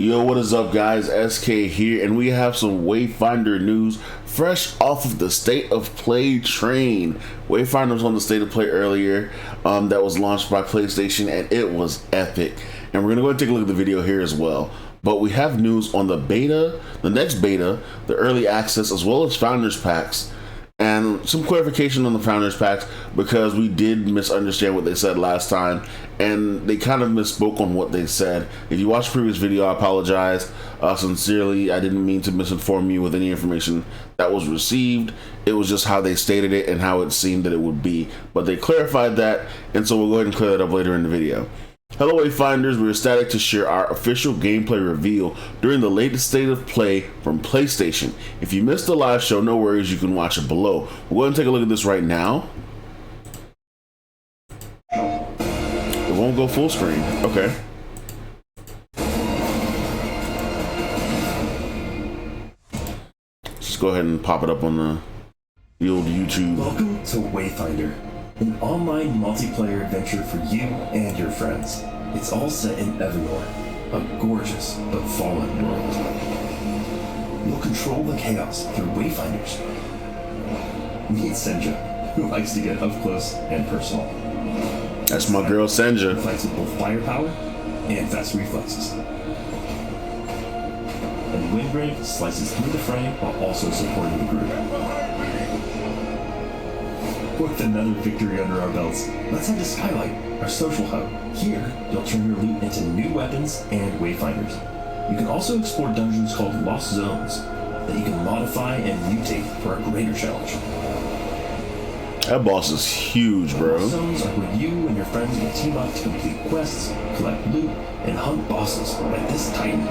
Yo, what is up, guys? SK here, and we have some Wayfinder news fresh off of the State of Play train. Wayfinder was on the State of Play earlier, that was launched by PlayStation, and it was epic. And we're gonna go and take a look at the video here as well. But we have news on the beta, the next beta, the early access, as well as Founders Packs. And some clarification on the Founders Packs, because we did misunderstand what they said last time, and they kind of misspoke on what they said. If you watched the previous video, I apologize sincerely. I didn't mean to misinform you with any information that was received. It was just how they stated it and how it seemed that it would be. But they clarified that, and so we'll go ahead and clear that up later in the video. Hello Wayfinders, we're ecstatic to share our official gameplay reveal during the latest State of Play from PlayStation. If you missed the live show, no worries, you can watch it below. We'll go ahead and take a look at this right now. It won't go full screen. Okay. Just go ahead and pop it up on the old YouTube. Welcome to Wayfinder, an online multiplayer adventure for you and your friends. It's all set in Evermore, a gorgeous but fallen world. You'll control the chaos through Wayfinders. Meet Senja, who likes to get up close and personal. That's my girl Senja. Who fights with both firepower and fast reflexes. And Windgrave slices through the fray while also supporting the group. With another victory under our belts, let's head to Skylight, our social hub. Here, you'll turn your loot into new weapons and Wayfinders. You can also explore dungeons called Lost Zones that you can modify and mutate for a greater challenge. That boss is huge, bro. Lost Zones are where you and your friends will team up to complete quests, collect loot, and hunt bosses like this Titan.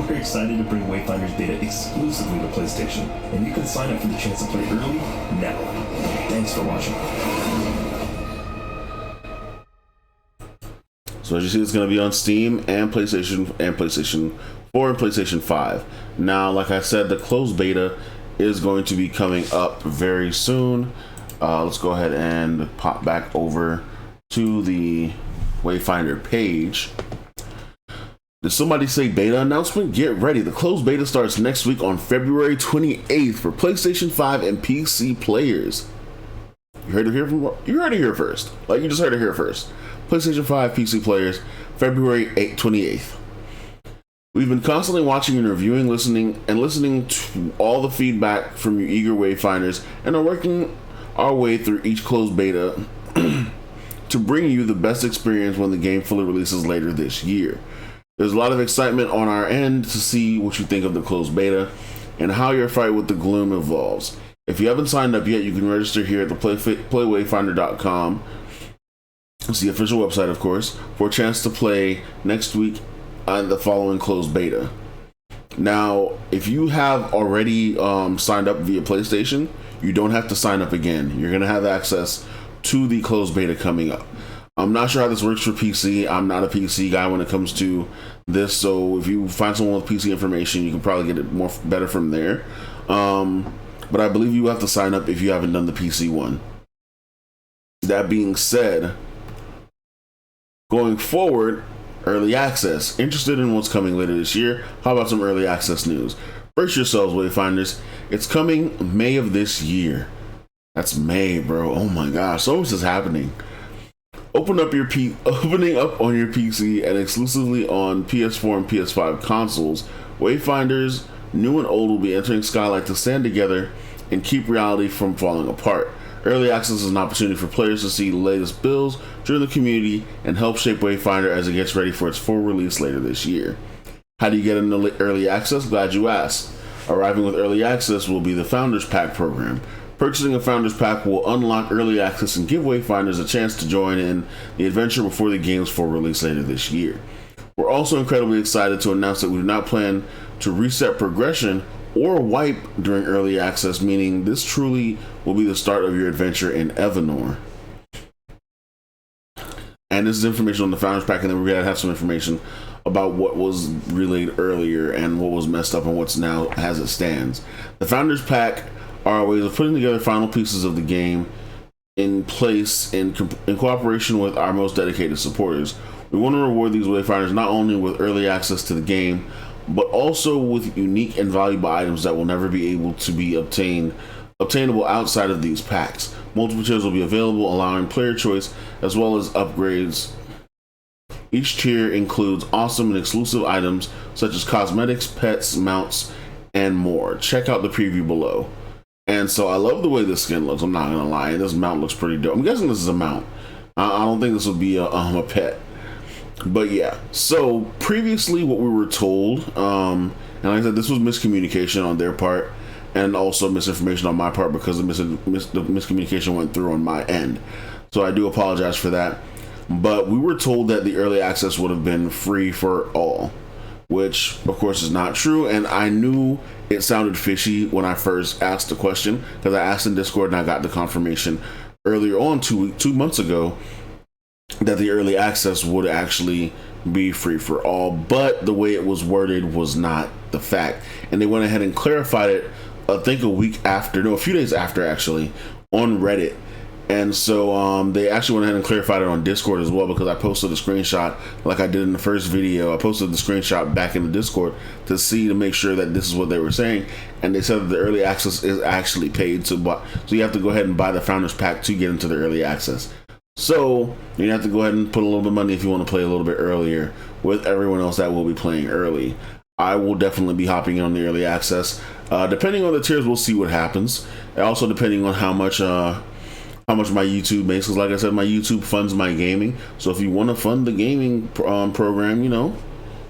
We're excited to bring Wayfinder's beta exclusively to PlayStation, and you can sign up for the chance to play early now. Thanks for watching. So as you see, it's going to be on Steam and PlayStation 4 and PlayStation 5. Now, like I said, the closed beta is going to be coming up very soon. Let's go ahead and pop back over to the Wayfinder page. Did somebody say beta announcement? Get ready. The closed beta starts next week on February 28th for PlayStation 5 and PC players. You heard it here first. Like, you just heard it here first. PlayStation 5 PC players, February 28th. We've been constantly watching and reviewing, listening to all the feedback from you eager Wayfinders, and are working our way through each closed beta to bring you the best experience when the game fully releases later this year. There's a lot of excitement on our end to see what you think of the closed beta and how your fight with the gloom evolves. If you haven't signed up yet, you can register here at the playwayfinder.com. It's the official website, of course, for a chance to play next week on the following closed beta. Now, if you have already signed up via PlayStation, you don't have to sign up again. You're going to have access to the closed beta coming up. I'm not sure how this works for PC. I'm not a PC guy when it comes to this, so if you find someone with PC information, you can probably get it better from there. But I believe you have to sign up if you haven't done the PC one. That being said, going forward, early access. Interested in what's coming later this year? How about some early access news? Brace yourselves, Wayfinders. It's coming May of this year. That's May, bro. Oh my gosh, so much is happening. Opening up on your PC and exclusively on PS4 and PS5 consoles, Wayfinders, new and old, will be entering Skylight to stand together and keep reality from falling apart. Early access is an opportunity for players to see the latest builds, join the community, and help shape Wayfinder as it gets ready for its full release later this year. How do you get into early access? Glad you asked. Arriving with early access will be the Founders Pack program. Purchasing a Founders Pack will unlock early access and give Wayfinders a chance to join in the adventure before the game's full release later this year. We're also incredibly excited to announce that we do not plan to reset progression or wipe during early access, meaning this truly will be the start of your adventure in Evermore. And this is information on the Founders Pack, and then we're going to have some information about what was relayed earlier and what was messed up and what's now as it stands. The Founders Pack are ways of putting together final pieces of the game in place in cooperation with our most dedicated supporters. We want to reward these Wayfinders not only with early access to the game, but also with unique and valuable items that will never be able to be obtainable outside of these packs. Multiple tiers will be available, allowing player choice as well as upgrades. Each tier includes awesome and exclusive items such as cosmetics, pets, mounts, and more. Check out the preview below. And so I love the way this skin looks. I'm not gonna lie, this mount looks pretty dope. I'm guessing this is a mount. I don't think this would be a pet. But yeah, so previously what we were told, and like I said, this was miscommunication on their part, and also misinformation on my part because the miscommunication went through on my end. So I do apologize for that. But we were told that the early access would have been free for all, which of course is not true. And I knew it sounded fishy when I first asked the question, because I asked in Discord and I got the confirmation earlier on 2 months ago that the early access would actually be free for all, but the way it was worded was not the fact. And they went ahead and clarified it, I think a few days after actually, on Reddit. And so they actually went ahead and clarified it on Discord as well, because I posted a screenshot like I did in the first video. I posted the screenshot back in the Discord to make sure that this is what they were saying. And they said that the early access is actually paid to buy. So you have to go ahead and buy the Founders Pack to get into the early access. So you have to go ahead and put a little bit of money if you want to play a little bit earlier with everyone else that will be playing early. I will definitely be hopping on the early access. Depending on the tiers, we'll see what happens. And also depending on how much my YouTube makes, because like I said, my YouTube funds my gaming. So if you want to fund the gaming program,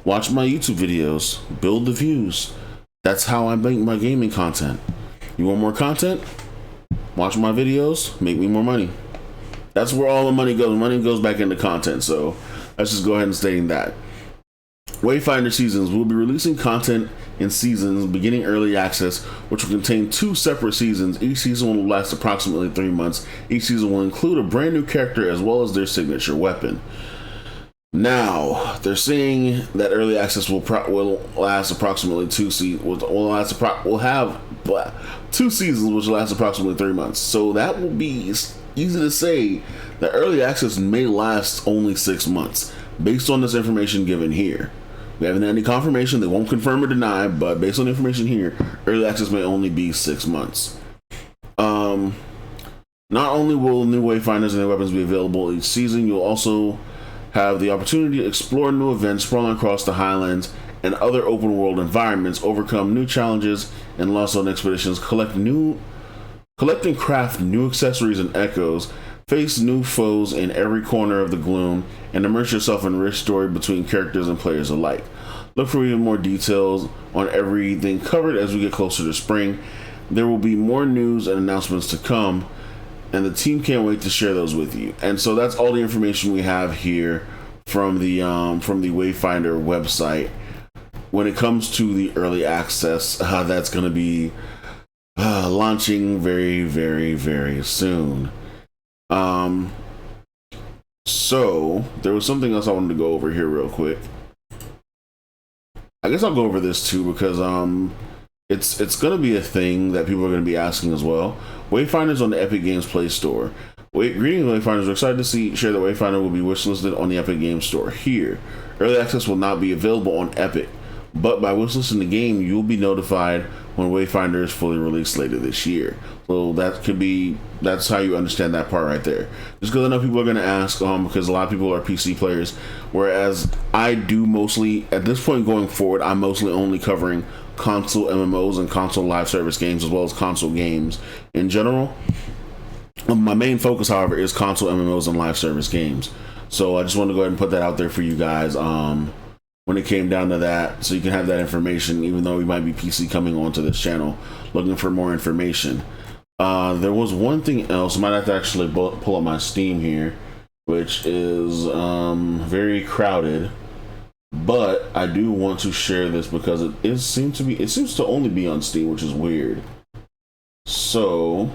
watch my YouTube videos, build the views. That's how I make my gaming content. You want more content? Watch my videos, make me more money. That's where all the money goes. Money goes back into content. So let's just go ahead and state that. Wayfinder Seasons will be releasing content in seasons beginning early access, which will contain 2 separate seasons. Each season will last approximately 3 months. Each season will include a brand new character as well as their signature weapon. Now they're saying that early access will last approximately 2 seasons. We'll have 2 seasons, which will last approximately 3 months. So that will be easy to say that early access may last only 6 months, based on this information given here. We haven't had any confirmation. They won't confirm or deny, but based on the information here, early access may only be 6 months. Not only will new Wayfinders and their weapons be available each season, you'll also have the opportunity to explore new events sprawling across the Highlands and other open world environments, overcome new challenges and Lost Zone expeditions, collect and craft new accessories and echoes, face new foes in every corner of the gloom, and immerse yourself in a rich story between characters and players alike. Look for even more details on everything covered as we get closer to spring. There will be more news and announcements to come, and the team can't wait to share those with you. And so that's all the information we have here from the Wayfinder website when it comes to the early access. That's going to be launching very, very, very soon. So there was something else I wanted to go over here real quick. I guess I'll go over this too, because it's gonna be a thing that people are gonna be asking as well. Wayfinders on the Epic Games Play Store. Greetings, Wayfinders. We're excited to share that Wayfinder will be wishlisted on the Epic Games Store here. Early access will not be available on Epic, but by wishlisting the game, you'll be notified when Wayfinder is fully released later this year. So that's how you understand that part right there. Just because I know people are going to ask, because a lot of people are PC players, whereas I do mostly, at this point going forward, I'm mostly only covering console MMOs and console live service games, as well as console games in general. My main focus, however, is console MMOs and live service games. So I just want to go ahead and put that out there for you guys. When it came down to that, so you can have that information, even though we might be PC coming onto this channel looking for more information. There was one thing else. I might have to actually pull up my Steam here, which is very crowded, but I do want to share this because it seems to only be on Steam, which is weird. So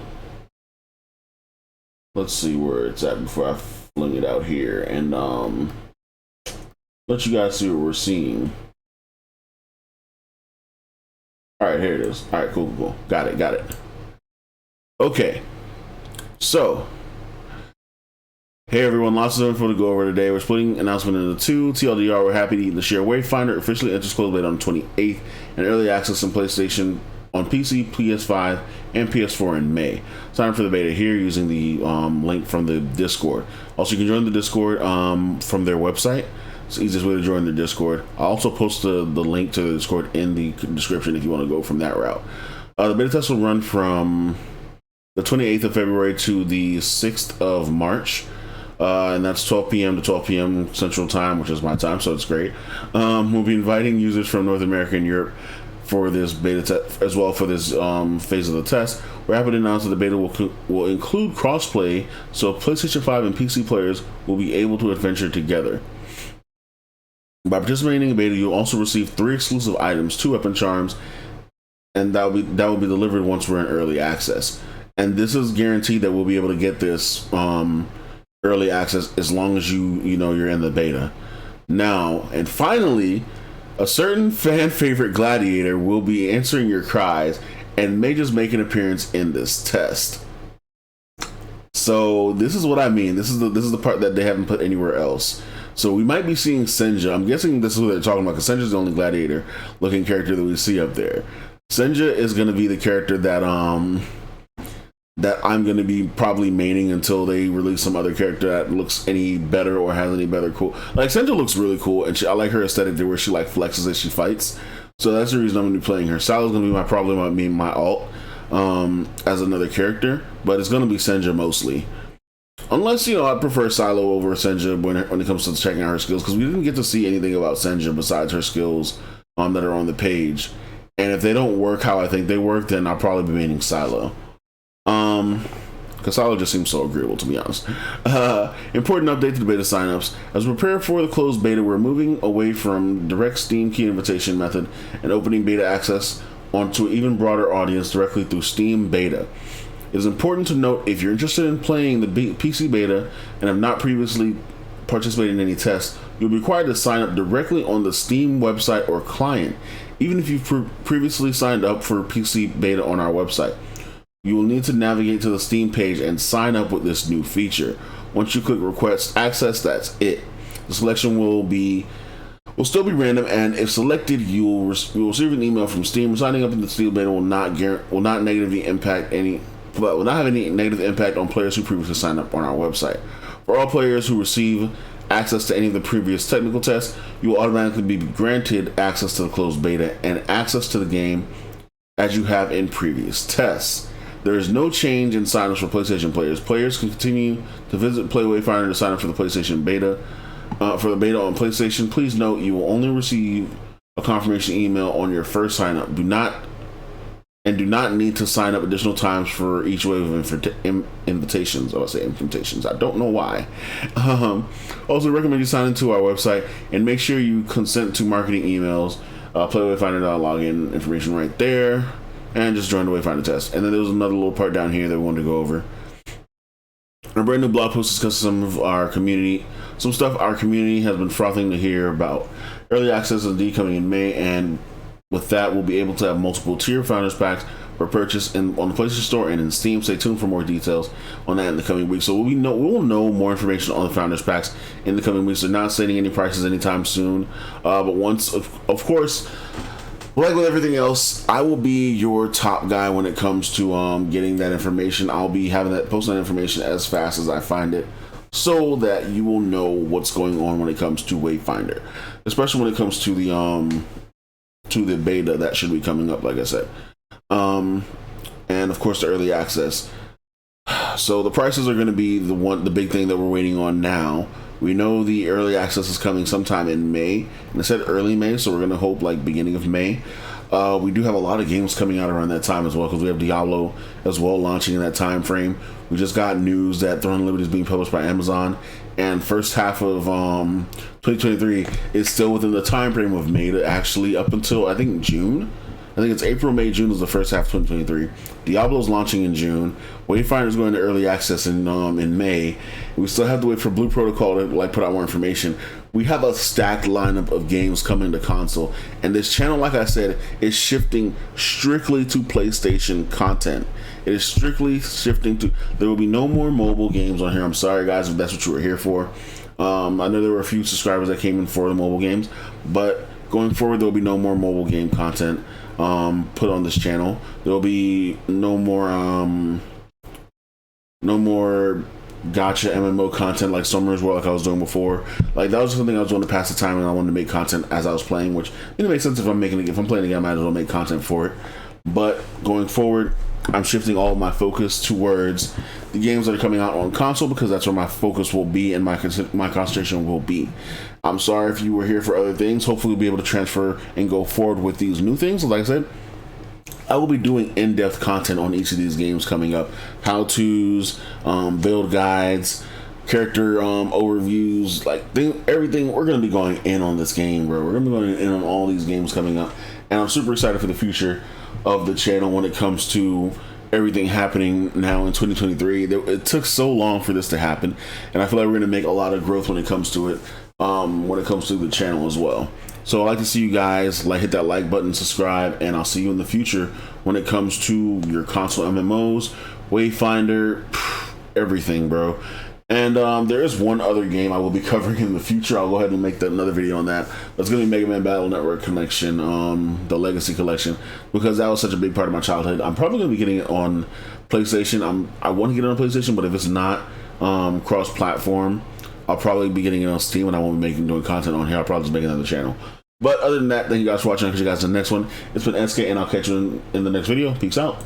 let's see where it's at before I fling it out here and let you guys see what we're seeing. All right, here it is. All right, cool. Got it. Okay. So Hey everyone, lots of info to go over today. We're splitting announcement into two. TLDR, we're happy to share Wayfinder officially enters closed beta on 28th and early access on PlayStation on PC, PS5, and PS4 in May. Sign up for the beta here using the link from the Discord. Also, you can join the Discord from their website. It's the easiest way to join their Discord. I'll also post the link to the Discord in the description if you want to go from that route. The beta test will run from the 28th of February to the 6th of March. And that's 12 p.m. to 12 p.m. Central Time, which is my time, so it's great. We'll be inviting users from North America and Europe for this beta test, as well for this phase of the test. We're happy to announce that the beta will include crossplay, so PlayStation 5 and PC players will be able to adventure together. By participating in the beta, you'll also receive 3 exclusive items, 2 weapon charms, and that will be delivered once we're in early access. And this is guaranteed that we'll be able to get this early access as long as you're in the beta. Now, and finally, a certain fan favorite gladiator will be answering your cries and may just make an appearance in this test. So this is what I mean. This is the part that they haven't put anywhere else. So we might be seeing Senja. I'm guessing this is what they're talking about, because Senja's the only gladiator looking character that we see up there. Senja is going to be the character that I'm going to be probably maining until they release some other character that looks any better or has any better cool. Like, Senja looks really cool, and I like her aesthetic where she like flexes as she fights. So that's the reason I'm going to be playing her. Salah's going to be my alt as another character, but it's going to be Senja mostly. Unless, I prefer Silo over Senja when it comes to checking out her skills, because we didn't get to see anything about Senja besides her skills that are on the page. And if they don't work how I think they work, then I'll probably be maining Silo. Because Silo just seems so agreeable, to be honest. Important update to the beta signups. As we prepare for the closed beta, we're moving away from direct Steam key invitation method and opening beta access onto an even broader audience directly through Steam beta. It is important to note, if you're interested in playing the PC beta and have not previously participated in any tests, you'll be required to sign up directly on the Steam website or client, even if you've previously signed up for PC beta on our website. You will need to navigate to the Steam page and sign up with this new feature. Once you click request access, that's it. The selection will still be random, and if selected, you will receive an email from Steam. Signing up in the Steam beta will not have any negative impact on players who previously signed up on our website. For all players who receive access to any of the previous technical tests, you will automatically be granted access to the closed beta and access to the game as you have in previous tests. There is no change in signups for PlayStation players. Players can continue to visit Play Wayfinder to sign up for the PlayStation beta. For the beta on PlayStation, please note you will only receive a confirmation email on your first sign up. Do not need to sign up additional times for each wave of invitations. I say invitations. I don't know why. Also, recommend you sign into our website and make sure you consent to marketing emails. Play Wayfinder login information right there. And just join the Wayfinder test. And then there was another little part down here that we wanted to go over. A brand new blog post discusses some stuff our community has been frothing to hear about. Early access is indeed coming in May, and with that, we'll be able to have multiple tier Founders Packs for purchase on the PlayStation Store and in Steam. Stay tuned for more details on that in the coming weeks. So we will know more information on the Founders Packs in the coming weeks. They're not setting any prices anytime soon. But once, of course, like with everything else, I will be your top guy when it comes to getting that information. I'll be posting that information as fast as I find it, so that you will know what's going on when it comes to Wayfinder, especially when it comes to the beta that should be coming up, like I said, and of course the early access. So the prices are going to be the big thing that we're waiting on now. We know the early access is coming sometime in May, and it said early May, so we're going to hope like beginning of May. We do have a lot of games coming out around that time as well, because we have Diablo as well launching in that time frame. We just got news that Throne of Liberty is being published by Amazon, and first half of 2023 is still within the time frame of May to actually up until I think June. I think it's April, May, June is the first half of 2023. Diablo's launching in June. Wayfinder's going to early access in May, We still have to wait for Blue Protocol to like put out more information. We have a stacked lineup of games coming to console, and this channel, like I said, is shifting strictly to PlayStation content. It is strictly shifting to. There will be no more mobile games on here. I'm sorry, guys, if that's what you were here for. I know there were a few subscribers that came in for the mobile games, but going forward, there will be no more mobile game content put on this channel. There will be no more gotcha MMO content like Summer's World like I was doing before. Like that was something I was doing to pass the time, and I wanted to make content as I was playing, which it makes sense if I'm playing a game, I might as well make content for it. But going forward, I'm shifting all of my focus towards the games that are coming out on console, because that's where my focus will be and my concentration will be. I'm sorry if you were here for other things. Hopefully we'll be able to transfer and go forward with these new things. Like I said, I will be doing in-depth content on each of these games coming up. How-tos, build guides, character overviews, like everything. We're going to be going in on this game, bro. We're going to be going in on all these games coming up. And I'm super excited for the future of the channel when it comes to everything happening now in 2023. It took so long for this to happen, and I feel like we're going to make a lot of growth when it comes to it, when it comes to the channel as well. So I'd like to see you guys hit that like button, subscribe, and I'll see you in the future when it comes to your console MMOs, Wayfinder, everything, bro. And there is one other game I will be covering in the future. I'll go ahead and make another video on that. That's going to be Mega Man Battle Network Collection, the Legacy Collection, because that was such a big part of my childhood. I'm probably going to be getting it on PlayStation. I want to get it on PlayStation, but if it's not cross-platform, I'll probably be getting it on Steam, and I won't be doing content on here. I'll probably just make another channel. But other than that, thank you guys for watching. I'll catch you guys in the next one. It's been SK, and I'll catch you in the next video. Peace out.